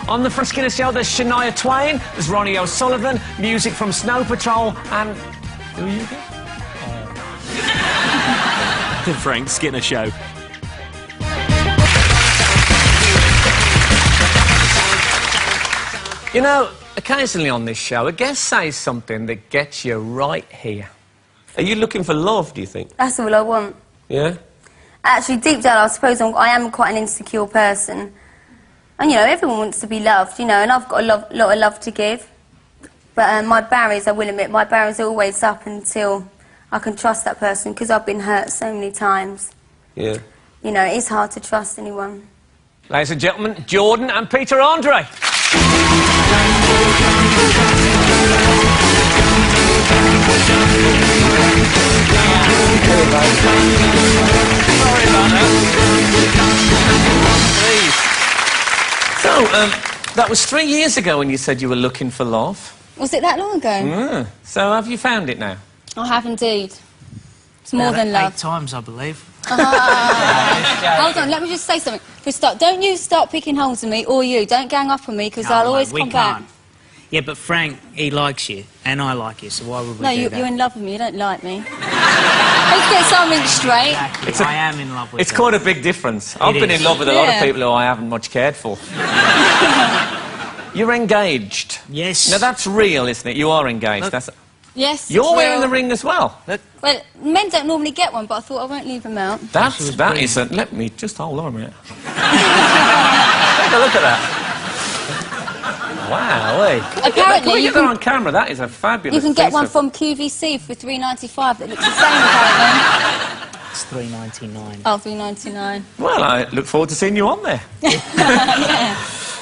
On the Frank Skinner Show, there's Shania Twain, there's Ronnie O'Sullivan, music from Snow Patrol, and... who are you again? The Frank Skinner Show. You know, occasionally on this show, a guest says something that gets you right here. Are you looking for love, do you think? That's all I want. Yeah? Actually, deep down, I suppose I am quite an insecure person. And, you know, everyone wants to be loved, you know, and I've got a lot of love to give. But my barriers, I will admit, my barriers are always up until I can trust that person, because I've been hurt so many times. Yeah. You know, it's hard to trust anyone. Ladies and gentlemen, Jordan and Peter Andre. Sorry about that. So, that was 3 years ago when you said you were looking for love. Was it that long ago? So have you found it now? I have indeed. It's more than love. 8 times, I believe. Hold on, let me just say something. For a start, don't you start picking holes in me, or you. Don't gang up on me, because I'll always come back. Yeah, but Frank, he likes you, and I like you, so why would we do that? No, you're in love with me, you don't like me. Let's get something straight. Exactly. I am in love with you. It's quite a big difference. I've been in love with a lot of people who I haven't much cared for. You're engaged. Yes. Now, that's real, isn't it? You are engaged. That's... Yes. You're wearing the ring as well. Well, men don't normally get one, but I thought I won't leave them out. That is a... Let me just hold on a minute. Take a look at that. Wow, eh? Apparently, you can... on camera. That is a fabulous... You can get one from QVC for $3.95 that looks the same, apparently. It's $3.99. Oh, $3.99. Well, I look forward to seeing you on there. Yeah.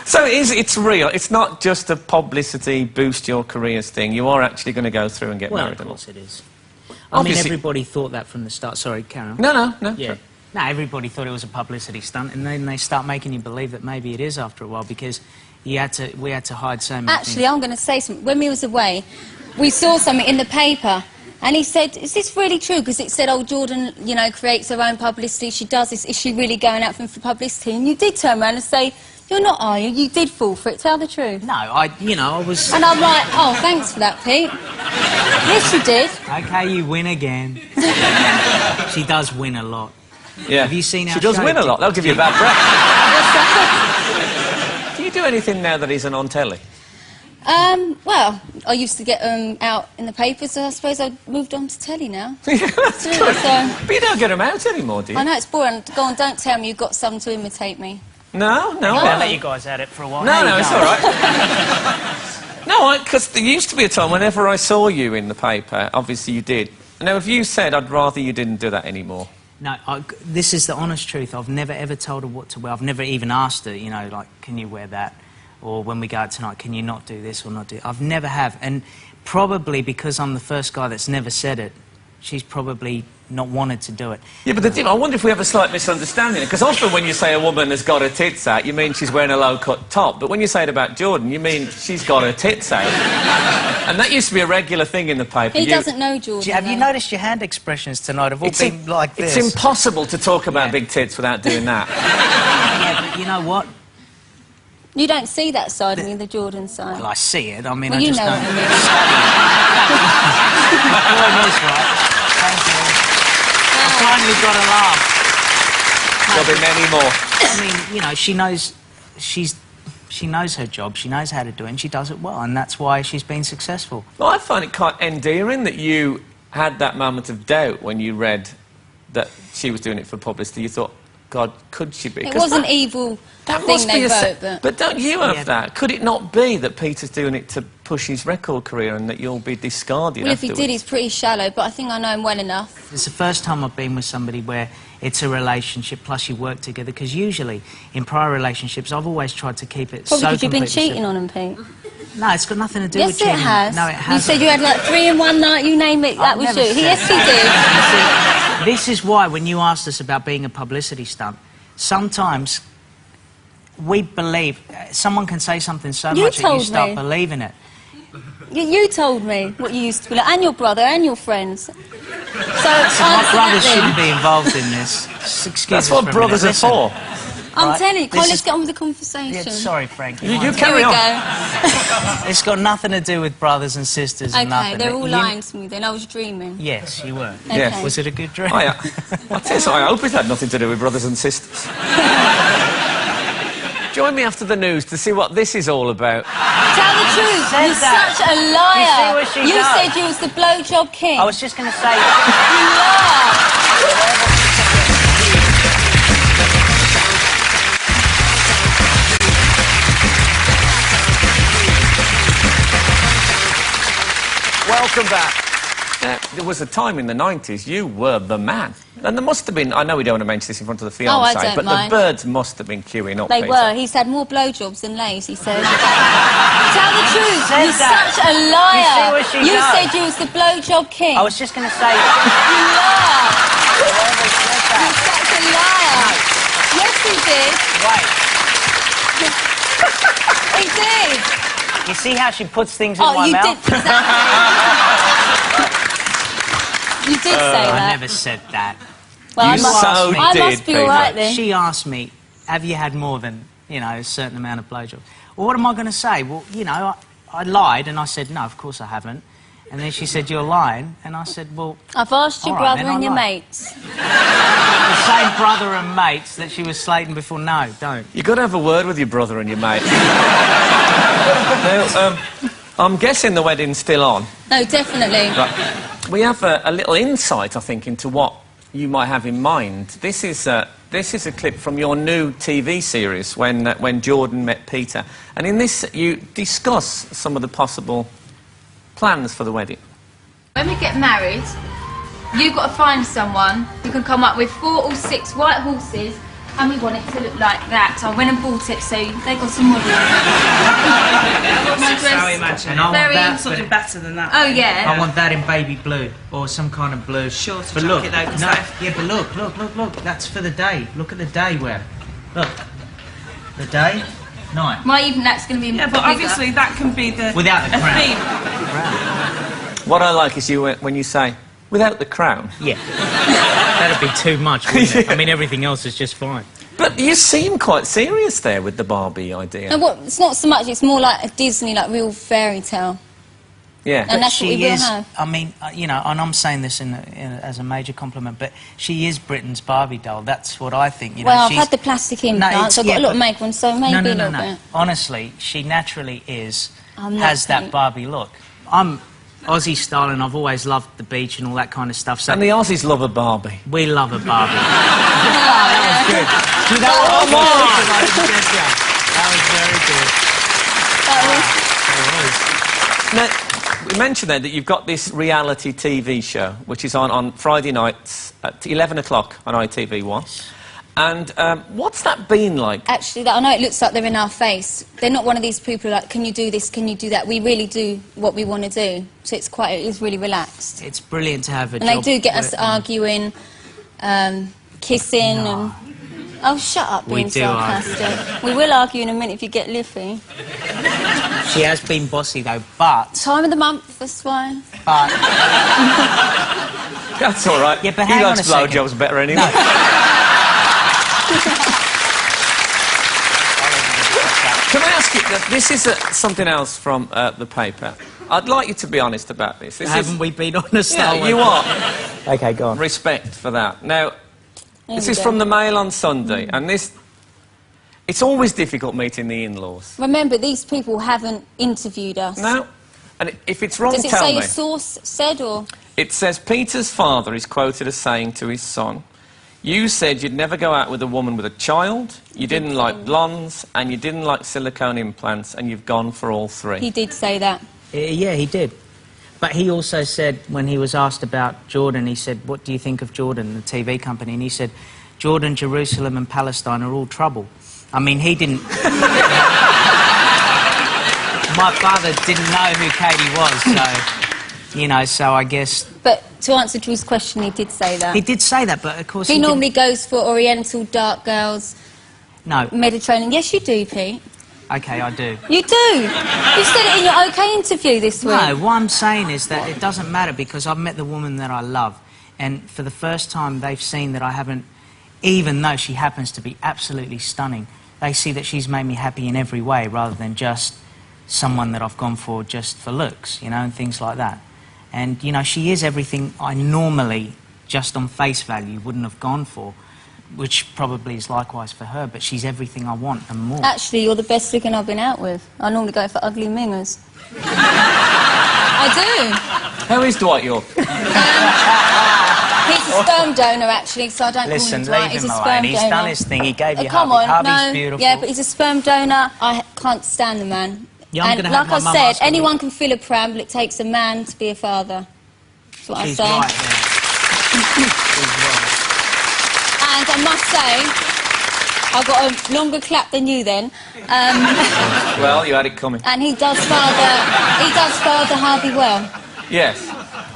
So it's real. It's not just a publicity, boost your careers thing. You are actually going to go through and get married. Well, of course it is. Obviously... I mean, everybody thought that from the start. Sorry, Karen. No. Yeah. No, everybody thought it was a publicity stunt, and then they start making you believe that maybe it is after a while, because we had to hide so many Actually, things. I'm going to say something. When we was away, we saw something in the paper, and he said, is this really true? Because it said, oh, Jordan, you know, creates her own publicity. She does this. Is she really going out for publicity? And you did turn around and say... You're not, are you? You did fall for it. Tell the truth. No, I was... And I'm like, oh, thanks for that, Pete. Yes, you did. OK, you win again. She does win a lot. Yeah. Have you seen our She does show? win a lot. That'll give you a bad breath. Do you do anything now that isn't on telly? Well, I used to get out in the papers, so I suppose I've moved on to telly now. That's good. But you don't get them out anymore, do you? I know, it's boring. Go on, don't tell me you've got some to imitate me. No. I'll let you guys at it for a while. No, it's all right. No, because there used to be a time whenever I saw you in the paper, obviously you did. Now, if you said, I'd rather you didn't do that anymore. No, this is the honest truth. I've never ever told her what to wear. I've never even asked her, you know, like, can you wear that? Or when we go out tonight, can you not do this or not do it? I've never have. And probably because I'm the first guy that's never said it, she's probably not wanted to do it. Yeah, but I wonder if we have a slight misunderstanding. Because often when you say a woman has got her tits out, you mean she's wearing a low-cut top. But when you say it about Jordan, you mean she's got her tits out. And that used to be a regular thing in the paper. He doesn't know Jordan. Have you noticed your hand expressions tonight have all been like this? It's impossible to talk about big tits without doing that. Yeah, but you know what? You don't see that side of me, the Jordan side. Well, I see it. I mean, well, I just know don't... What Almost right. Thank you. I finally got a laugh. There'll be many more. I mean, you know, she knows her job, she knows how to do it, and she does it well, and that's why she's been successful. Well, I find it quite endearing that you had that moment of doubt when you read that she was doing it for publicity. You thought, God, could she be? It was an evil thing they wrote, but don't you have that? Could it not be that Peter's doing it to push his record career and that you'll be discarded Well, if afterwards? he did, he's pretty shallow, but I think I know him well enough. It's the first time I've been with somebody where it's a relationship plus you work together, because usually in prior relationships I've always tried to keep it Probably so because you've been completely cheating on him, Pete. No, it's got nothing to do yes, with cheating. Yes, it has. No, it hasn't. You said you had like 3 in one night, you name it, that was you. Yes, he did. This is why when you asked us about being a publicity stunt, sometimes we believe... Someone can say something so much that you start believing it. You told me what you used to be like, and your brother, and your friends. So my brothers shouldn't be involved in this. Excuse That's what brothers are for. I'm Right. telling you, This let's is- get on with the conversation. Yeah, sorry, Frank. You Here carry we on. go. It's got nothing to do with brothers and sisters and Okay, nothing. they're all You- lying to me then. I was dreaming. Yes, you were. Yes. Okay. Was it a good dream? I tell you something, I hope it had nothing to do with brothers and sisters. Join me after the news to see what this is all about. Tell the truth. said You're that. such a liar. You see what she You does? said you was the blowjob king. I was just going to say... You liar. Welcome back. There was a time in the 90s you were the man. And there must have been, I know we don't want to mention this in front of the Oh, I fiancé, don't but mind. the birds must have been queuing up. They Peter. were. He's had more blowjobs than Lays, he said. Tell the truth. said You're that. such a liar. You see what she You does? said you was the blowjob king. I was just going to say... You liar. Whoever said that. You're such a liar. Yes, he did. Wait, He did. you see how she puts things in Oh, my you mouth? did. Exactly. You did say I that. never said that. Well, You I must, so I did, must be Peter. all right then. She asked me, have you had more than, you know, a certain amount of blowjobs? Well, what am I going to say? Well, you know, I lied and I said, no, of course I haven't. And then she said, you're lying. And I said, well, I've asked your All right, brother then and your I'll lie. mates. the same brother and mates that she was slating before. No, don't. You've got to have a word with your brother and your mate. Now, I'm guessing the wedding's still on. No, definitely. Right. We have a little insight, I think, into what you might have in mind. This is a clip from your new TV series, when Jordan met Peter. And in this, you discuss some of the possible plans for the wedding. When we get married, you've got to find someone who can come up with 4 or 6 white horses, and we want it to look like that. So I went and bought it, so they got some models. I got my dress. And I want Very that, Something better than that. Oh yeah. I want that in baby blue or some kind of blue. Short but look, jacket though, 'cause no, that- yeah, but look. That's for the day. Look at the day wear. Look, the day, night. My even that's going to be Yeah, but bigger. obviously that can be the Without the a crown. theme. What I like is when you say, without the crown. Yeah, that'd be too much, wouldn't it? I mean, everything else is just fine. But you seem quite serious there with the Barbie idea. And what? It's not so much. It's more like a Disney, like real fairy tale. Yeah. And that's what we She will is. have. I mean, you know, and I'm saying this as a major compliment, but she is Britain's Barbie doll. That's what I think. You know, Well, I've she's- had the plastic No, implants. it's- I've got yeah, a lot but- of make ones, so maybe no, a little bit. Honestly, she naturally is. I'm not Has that pink. Barbie look. I'm Aussie style, and I've always loved the beach and all that kind of stuff. So And the Aussies love a Barbie. we love a Barbie. That was good. You know what? Come on! That was very good. Now, we mentioned there that you've got this reality TV show, which is on Friday nights at 11 o'clock on ITV1. And what's that been like? Actually, I know it looks like they're in our face. They're not one of these people like, can you do this, can you do that? We really do what we want to do. So it is really relaxed. It's brilliant to have a And job. they do get us where- arguing, kissing, and... Oh, shut up, We being do argue. sarcastic. We will argue in a minute if you get liffy. She has been bossy though, but Time of the month, that's why. That's all right. Yeah, but he hang on likes a second. blowjobs better anyway. No. Can I ask you, this is something else from the paper. I'd like you to be honest about this. Haven't we been honest? Yeah, though? you are. Okay, go on. Respect for that. Now, this we is go. from the Mail on Sunday, and this... It's always difficult meeting the in-laws. Remember, these people haven't interviewed us. No? And if it's wrong, Does it tell say me. a source said, or...? It says Peter's father is quoted as saying to his son, "You said you'd never go out with a woman with a child, you didn't like blondes, and you didn't like silicone implants, and you've gone for all three." He did say that. Yeah, he did. But he also said, when he was asked about Jordan, he said, what do you think of Jordan, the TV company? And he said, Jordan, Jerusalem and Palestine are all trouble. I mean, he didn't... My father didn't know who Katie was, so, you know, so I guess... But to answer Drew's question, he did say that. He did say that, but of course He didn't- normally goes for Oriental, dark girls, No, Mediterranean. Yes, you do, Pete. okay, I do. You do. You said it in your OK interview this week. No, what I'm saying is that it doesn't matter because I've met the woman that I love, and for the first time they've seen that I haven't even though she happens to be absolutely stunning, they see that she's made me happy in every way rather than just someone that I've gone for just for looks, you know, and things like that. And, you know, she is everything I normally, just on face value, wouldn't have gone for, which probably is likewise for her, but she's everything I want and more. Actually, you're the best looking I've been out with. I normally go for ugly mingers. I do. How is Dwight York? He's a sperm donor, actually, so I don't Listen, call him Dwight. leave He's him a alone. sperm He's donor. done his thing. He gave you Come Harvey. on, Harvey's no. beautiful. Yeah, but he's a sperm donor. I can't stand the man. Yeah, I'm and gonna have like my I mum said, ask me. anyone can fill a pram, but it takes a man to be a father. That's what She's I say. right there. She's right. And I must say, I got a longer clap than you then. Well, you had it coming. And he does father Harvey well. Yes.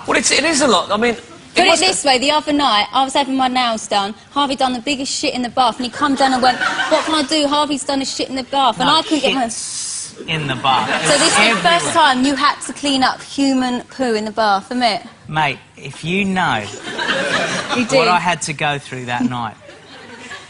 Well, it is a lot. I mean... Put it this way, the other night, I was having my nails done. Harvey done the biggest shit in the bath, and he come down and went, "What can I do? Harvey's done his shit in the bath." And No, I couldn't get my... shit's in the bath. So this is the Everywhere. first time you had to clean up human poo in the bath, admit? Mate, if you know You did. what I had to go through that night.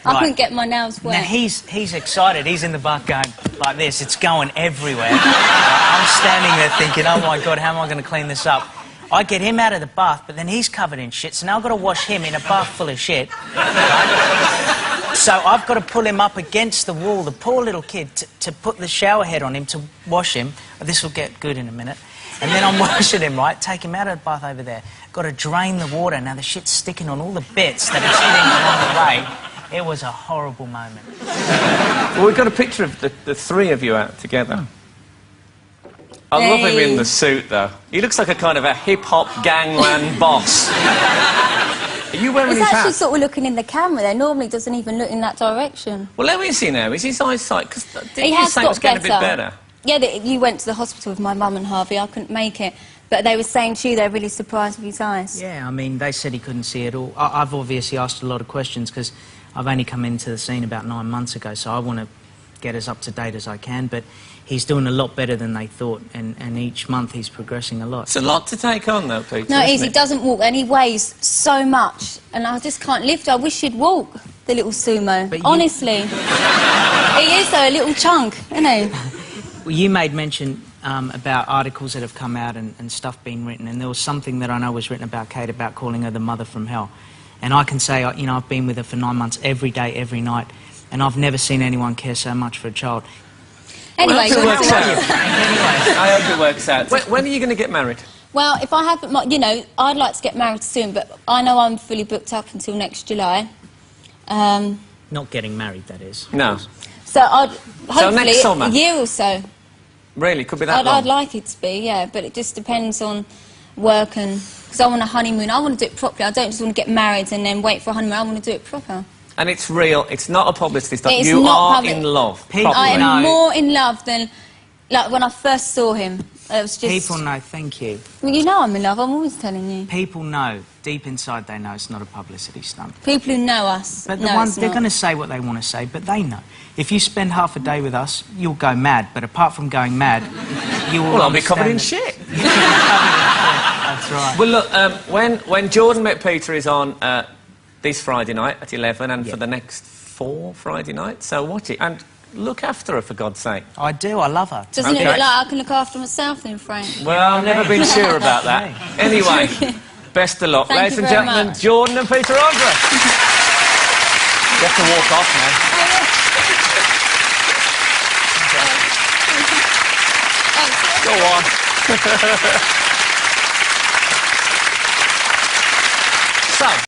I Right. couldn't get my nails wet. Now, he's excited. He's in the bath going like this. It's going everywhere. I'm standing there thinking, oh, my God, how am I going to clean this up? I get him out of the bath, but then he's covered in shit, so now I've got to wash him in a bath full of shit. Right? So I've got to pull him up against the wall, the poor little kid, to put the shower head on him to wash him. This will get good in a minute. And then I'm washing him, right? Take him out of the bath over there. Got to drain the water. Now the shit's sticking on all the bits that it's hitting along the way. It was a horrible moment. Well, we've got a picture of the three of you out together. I love him in the suit, though. He looks like a kind of a hip-hop gangland boss. Are you wearing He's his actually hat? sort of looking in the camera there. Normally doesn't even look in that direction. Well, how is he now? Is his eyesight... Because He you has say it was got getting a bit better? Yeah, you went to the hospital with my mum and Harvey. I couldn't make it. But they were saying to you they're really surprised with his eyes. Yeah, I mean, they said he couldn't see it all. I've obviously asked a lot of questions because I've only come into the scene about 9 months ago, so I want to get as up to date as I can, but he's doing a lot better than they thought, and each month he's progressing a lot. It's a lot to take on, though, Peter. No, it is. isn't He doesn't walk, and he weighs so much, and I just can't lift. I wish he'd walk, the little sumo. But you- Honestly. He is, though, a little chunk, isn't he? Well, you made mention about articles that have come out and stuff being written, and there was something that I know was written about Kate about calling her the mother from hell. And I can say, you know, I've been with her for 9 months, every day, every night, and I've never seen anyone care so much for a child. Anyway, I hope it works out. Anyway, I hope it works out. When are you going to get married? well, if I have, you know, I'd like to get married soon, but I know I'm fully booked up until next July. not getting married, that is. No. So I'd hopefully next summer? a year or so. Really? Could be that long? I'd like it to be, yeah, but it just depends on work and... Because I want a honeymoon. I want to do it properly. I don't just want to get married and then wait for a honeymoon. I want to do it proper. And it's real. It's not a publicity stunt. It's You not are public. in love. People I properly. am know. more in love than... Like, when I first saw him, it was just... People know, thank you. Well, you know I'm in love. I'm always telling you. People know, deep inside they know it's not a publicity stunt. People who know us But the know ones, it's they're not. going to say what they want to say, but they know. If you spend half a day with us, you'll go mad, but apart from going mad, you will Well, I'll be covered in understand shit. That's right. Well, look, when Jordan Met Peter is on this Friday night at 11 and for the next 4 Friday nights, so watch it. And look after her, for God's sake. I do, I love her. Doesn't Okay. it look like I can look after myself then, Frank? Well, I've never been sure about that. Anyway, best of luck. Thank Ladies you and very gentlemen, much. Jordan and Peter Andre. You have to walk off now. Go on. So,